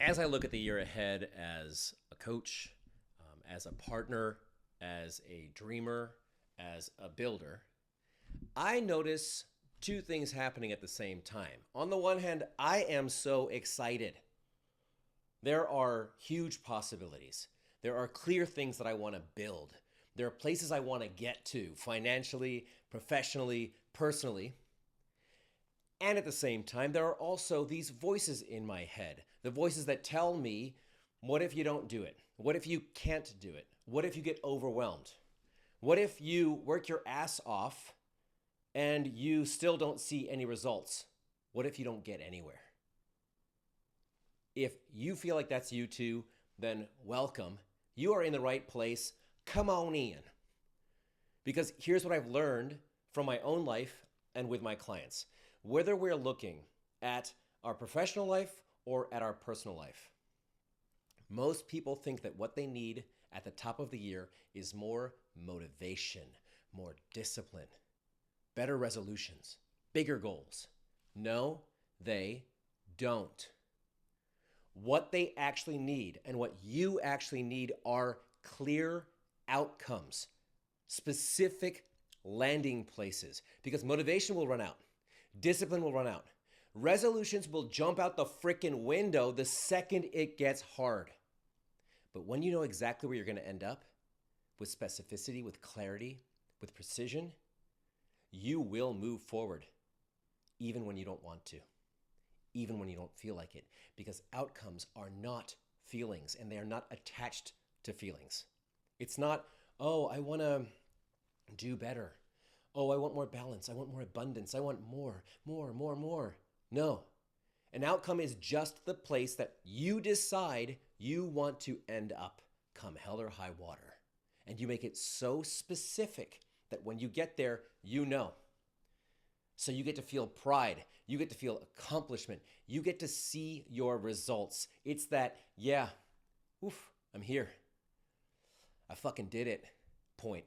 As I look at the year ahead as a coach, as a partner, as a dreamer, as a builder, I notice two things happening at the same time. On the one hand, I am so excited. There are huge possibilities. There are clear things that I want to build. There are places I want to get to financially, professionally, personally. And at the same time, there are also these voices in my head, the voices that tell me, what if you don't do it? What if you can't do it? What if you get overwhelmed? What if you work your ass off and you still don't see any results? What if you don't get anywhere? If you feel like that's you too, then welcome. You are in the right place. Come on in. Because here's what I've learned from my own life and with my clients. Whether we're looking at our professional life or at our personal life, most people think that what they need at the top of the year is more motivation, more discipline, better resolutions, bigger goals. No, they don't. What they actually need and what you actually need are clear outcomes, specific landing places, because motivation will run out. Discipline will run out. Resolutions will jump out the frickin' window the second it gets hard. But when you know exactly where you're going to end up, with specificity, with clarity, with precision, you will move forward, even when you don't want to, even when you don't feel like it, because outcomes are not feelings and they are not attached to feelings. It's not, oh, I want to do better. Oh, I want more balance. I want more abundance. I want more. No. An outcome is just the place that you decide you want to end up, come hell or high water. And you make it so specific that when you get there, you know. So you get to feel pride. You get to feel accomplishment. You get to see your results. It's that, yeah, oof, I'm here. I fucking did it point.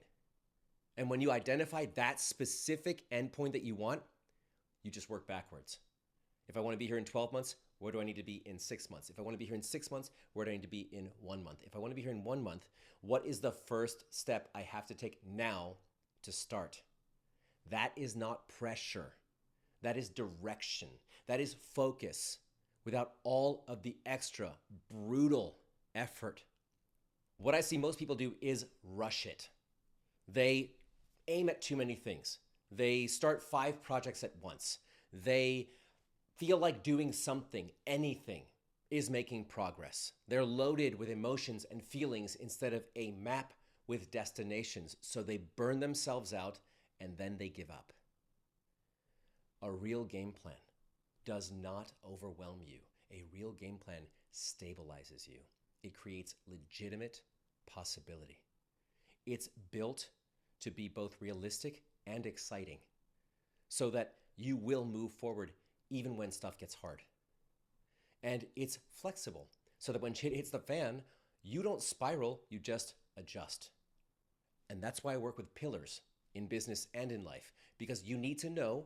And when you identify that specific endpoint that you want, you just work backwards. If I want to be here in 12 months, where do I need to be in 6 months? If I want to be here in 6 months, where do I need to be in 1 month? If I want to be here in 1 month, what is the first step I have to take now to start? That is not pressure. That is direction. That is focus without all of the extra brutal effort. What I see most people do is rush it. They aim at too many things. They start 5 projects at once. They feel like doing something, anything, is making progress. They're loaded with emotions and feelings instead of a map with destinations. So they burn themselves out and then they give up. A real game plan does not overwhelm you. A real game plan stabilizes you. It creates legitimate possibility. It's built to be both realistic and exciting so that you will move forward even when stuff gets hard. And it's flexible so that when shit hits the fan, you don't spiral, you just adjust. And that's why I work with pillars in business and in life, because you need to know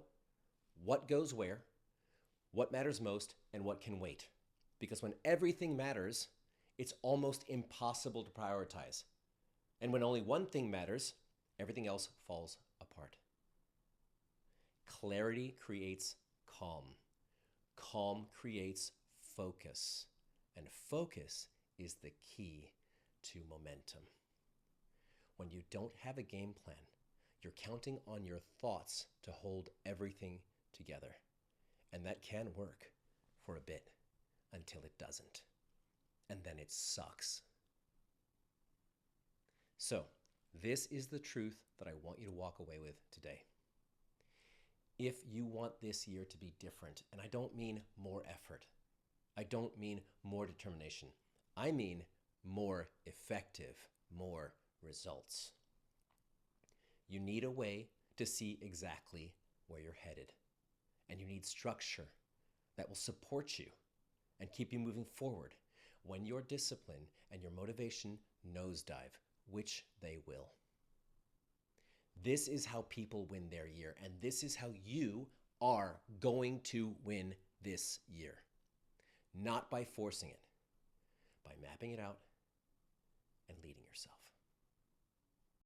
what goes where, what matters most, and what can wait. Because when everything matters, it's almost impossible to prioritize. And when only one thing matters, everything else falls apart. Clarity creates calm. Calm creates focus. And focus is the key to momentum. When you don't have a game plan, you're counting on your thoughts to hold everything together. And that can work for a bit until it doesn't. And then it sucks. So, this is the truth that I want you to walk away with today. If you want this year to be different, and I don't mean more effort, I don't mean more determination, I mean more effective, more results. You need a way to see exactly where you're headed. And you need structure that will support you and keep you moving forward when your discipline and your motivation nosedive, which they will. This is how people win their year, and this is how you are going to win this year. Not by forcing it, mapping it out and leading yourself.